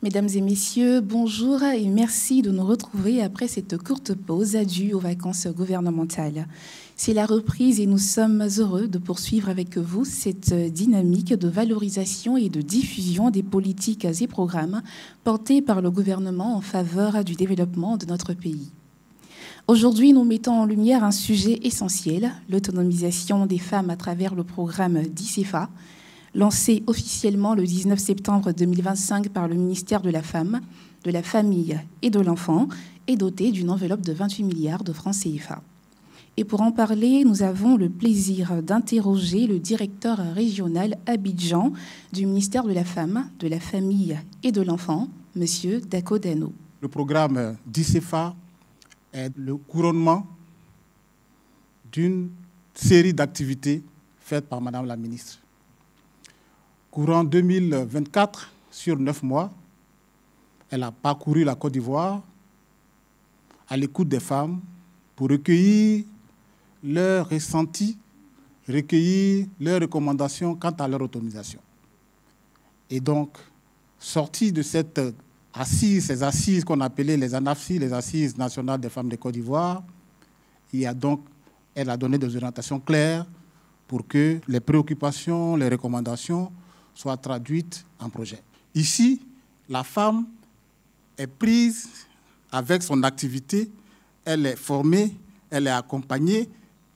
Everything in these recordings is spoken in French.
Mesdames et messieurs, bonjour et merci de nous retrouver après cette courte pause due aux vacances gouvernementales. C'est la reprise et nous sommes heureux de poursuivre avec vous cette dynamique de valorisation et de diffusion des politiques et programmes portés par le gouvernement en faveur du développement de notre pays. Aujourd'hui, nous mettons en lumière un sujet essentiel, l'autonomisation des femmes à travers le programme d'ICEFA, lancé officiellement le 19 septembre 2025 par le ministère de la Femme, de la Famille et de l'Enfant, et doté d'une enveloppe de 28 milliards de francs CFA. Et pour en parler, nous avons le plaisir d'interroger le directeur régional Abidjan du ministère de la Femme, de la Famille et de l'Enfant, M. Dako Dano. Le programme d'ICEFA est le couronnement d'une série d'activités faites par Madame la ministre. Courant 2024, sur 9 mois, elle a parcouru la Côte d'Ivoire à l'écoute des femmes pour recueillir leurs ressentis, recueillir leurs recommandations quant à leur autonomisation. Et donc, sortie de cette assise, ces assises qu'on appelait les ANAFSI, les Assises nationales des femmes de Côte d'Ivoire, elle a donné des orientations claires pour que les préoccupations, les recommandations soient traduites en projet. Ici, la femme est prise avec son activité, elle est formée, elle est accompagnée,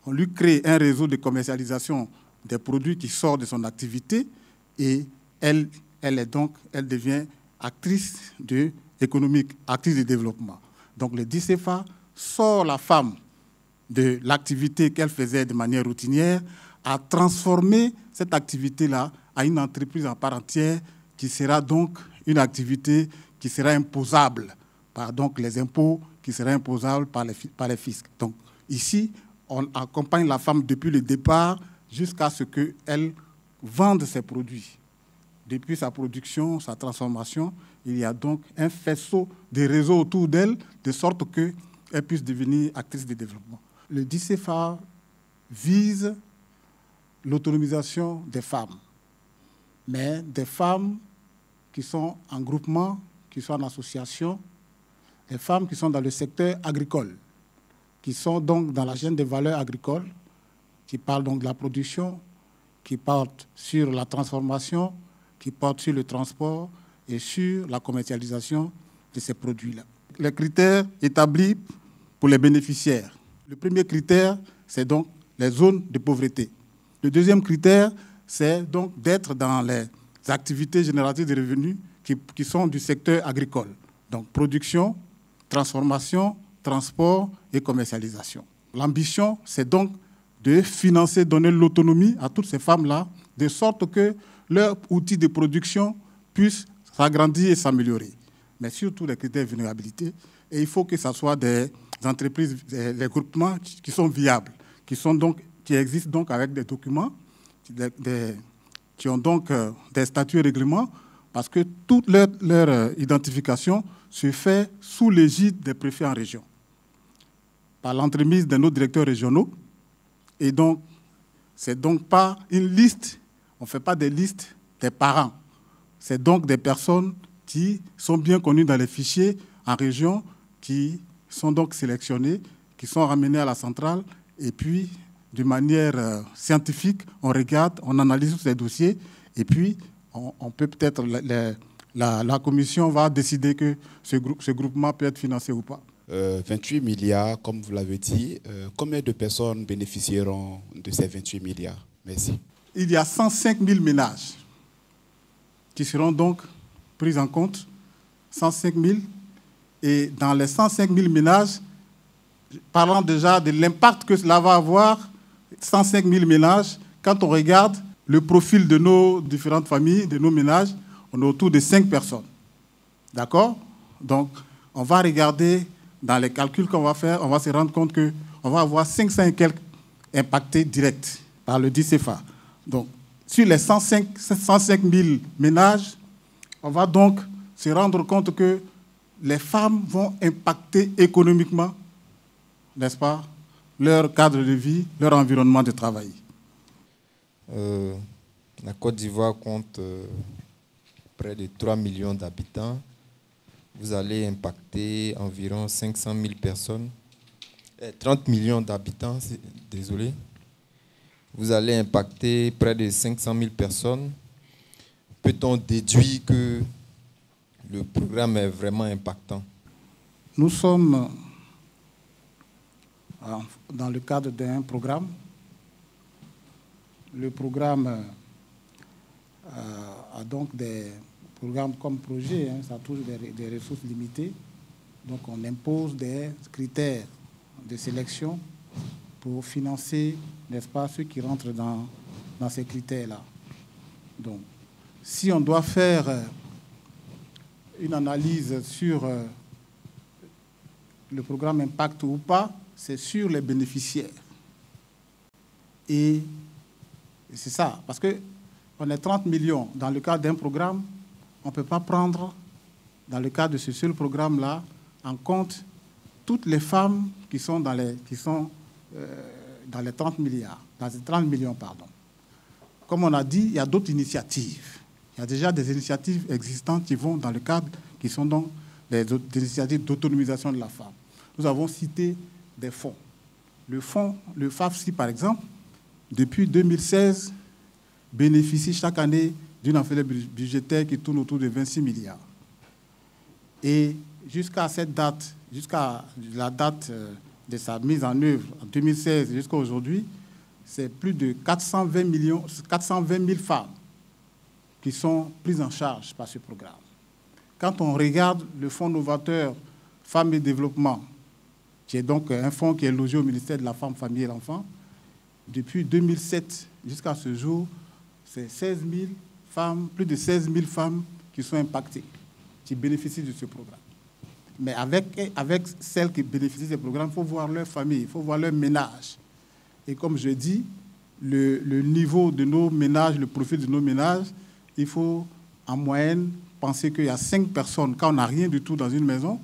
on lui crée un réseau de commercialisation des produits qui sortent de son activité et elle devient actrice économique, actrice de développement. Donc le DICEFA sort la femme de l'activité qu'elle faisait de manière routinière, a transformé cette activité-là à une entreprise en part entière qui sera donc une activité qui sera imposable par donc les impôts qui seraient imposables par les fiscs. Donc ici, on accompagne la femme depuis le départ jusqu'à ce qu'elle vende ses produits. Depuis sa production, sa transformation, il y a donc un faisceau de réseaux autour d'elle, de sorte qu'elle puisse devenir actrice de développement. Le DICEFA vise l'autonomisation des femmes, mais des femmes qui sont en groupement, qui sont en association, des femmes qui sont dans le secteur agricole, qui sont donc dans la chaîne des valeurs agricoles, qui parlent donc de la production, qui portent sur la transformation, qui portent sur le transport et sur la commercialisation de ces produits-là. Les critères établis pour les bénéficiaires. Le premier critère, c'est donc les zones de pauvreté. Le deuxième critère, c'est donc d'être dans les activités génératrices de revenus qui sont du secteur agricole. Donc production, transformation, transport et commercialisation. L'ambition, c'est donc de financer, donner l'autonomie à toutes ces femmes-là, de sorte que leurs outils de production puissent s'agrandir et s'améliorer. Mais surtout les critères de vulnérabilité. Et il faut que ce soit des entreprises, des groupements qui sont viables, qui existent donc avec des documents, qui ont donc des statuts et règlements, parce que toute leur identification se fait sous l'égide des préfets en région, par l'entremise de nos directeurs régionaux. Et donc, c'est donc pas une liste, on ne fait pas des listes des parents. C'est donc des personnes qui sont bien connues dans les fichiers en région, qui sont donc sélectionnées, qui sont ramenées à la centrale, et puis, de manière scientifique, on regarde, on analyse ces dossiers, et puis, on peut peut-être, la commission va décider que ce groupement peut être financé ou pas. 28 milliards, comme vous l'avez dit. Combien de personnes bénéficieront de ces 28 milliards? Merci. Il y a 105 000 ménages qui seront donc pris en compte, 105 000. Et dans les 105 000 ménages, parlant déjà de l'impact que cela va avoir, 105 000 ménages, quand on regarde le profil de nos différentes familles, de nos ménages, on est autour de 5 personnes. D'accord? Donc, on va regarder dans les calculs qu'on va faire, on va se rendre compte qu'on va avoir 500 et quelques impactés directs par le DICEFA. Donc, sur les 105 000 ménages, on va donc se rendre compte que les femmes vont impacter économiquement, n'est-ce pas, leur cadre de vie, leur environnement de travail. La Côte d'Ivoire compte près de 3 millions d'habitants vous allez impacter environ 500 000 personnes, 30 millions d'habitants, désolé. Vous allez impacter près de 500 000 personnes. Peut-on déduire que le programme est vraiment impactant? Nous sommes dans le cadre d'un programme. Le programme a donc des programmes comme projet, hein, ça touche des ressources limitées. Donc on impose des critères de sélection pour financer, n'est-ce pas, ceux qui rentrent dans ces critères-là. Donc, si on doit faire une analyse sur le programme Impact ou pas, c'est sur les bénéficiaires. Et c'est ça, parce qu'on est 30 millions dans le cadre d'un programme, on ne peut pas prendre, dans le cadre de ce seul programme-là, en compte toutes les femmes qui sont dans les 30 milliards, dans les 30 millions, pardon. Comme on a dit, il y a d'autres initiatives. Il y a déjà des initiatives existantes qui vont dans le cadre, qui sont donc des initiatives d'autonomisation de la femme. Nous avons cité des fonds. Le fonds, le FAFSI par exemple, depuis 2016, bénéficie chaque année d'une enveloppe budgétaire qui tourne autour de 26 milliards. Et jusqu'à cette date, jusqu'à la date de sa mise en œuvre, en 2016 jusqu'à aujourd'hui, c'est plus de 420 000 femmes qui sont prises en charge par ce programme. Quand on regarde le Fonds novateur Femmes et Développement, qui est donc un fonds qui est logé au ministère de la Femme, Famille et l'Enfant, depuis 2007 jusqu'à ce jour, c'est 16 000 femmes, plus de 16 000 femmes qui sont impactées, qui bénéficient de ce programme. Mais avec celles qui bénéficient de ce programme, il faut voir leur famille, il faut voir leur ménage. Et comme je dis, le niveau de nos ménages, le profil de nos ménages, il faut en moyenne penser qu'il y a 5 personnes. Quand on n'a rien du tout dans une maison,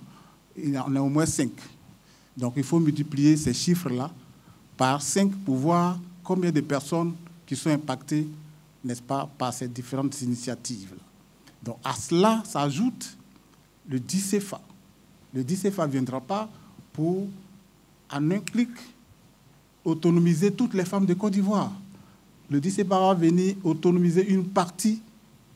il y en a au moins 5. Donc il faut multiplier ces chiffres-là par 5 pour voir combien de personnes qui sont impactées, n'est-ce pas, par ces différentes initiatives-là. Donc à cela s'ajoute le DICEFA. Le DICEFA ne viendra pas pour, en un clic, autonomiser toutes les femmes de Côte d'Ivoire. Le DICEFA va venir autonomiser une partie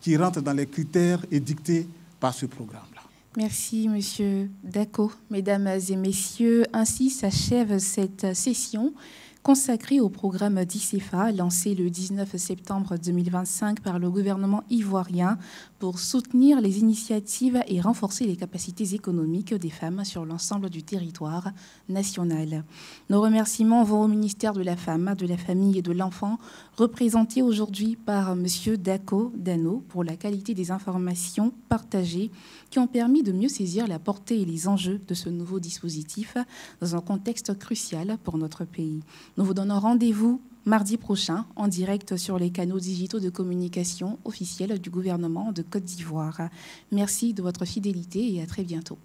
qui rentre dans les critères édictés par ce programme-là. Merci, Monsieur Dako. Mesdames et messieurs, ainsi s'achève cette session consacrée au programme DICEFA, lancé le 19 septembre 2025 par le gouvernement ivoirien pour soutenir les initiatives et renforcer les capacités économiques des femmes sur l'ensemble du territoire national. Nos remerciements vont au ministère de la Femme, de la Famille et de l'Enfant, représenté aujourd'hui par Monsieur Dako Dano pour la qualité des informations partagées qui ont permis de mieux saisir la portée et les enjeux de ce nouveau dispositif dans un contexte crucial pour notre pays. Nous vous donnons rendez-vous mardi prochain en direct sur les canaux digitaux de communication officiels du gouvernement de Côte d'Ivoire. Merci de votre fidélité et à très bientôt.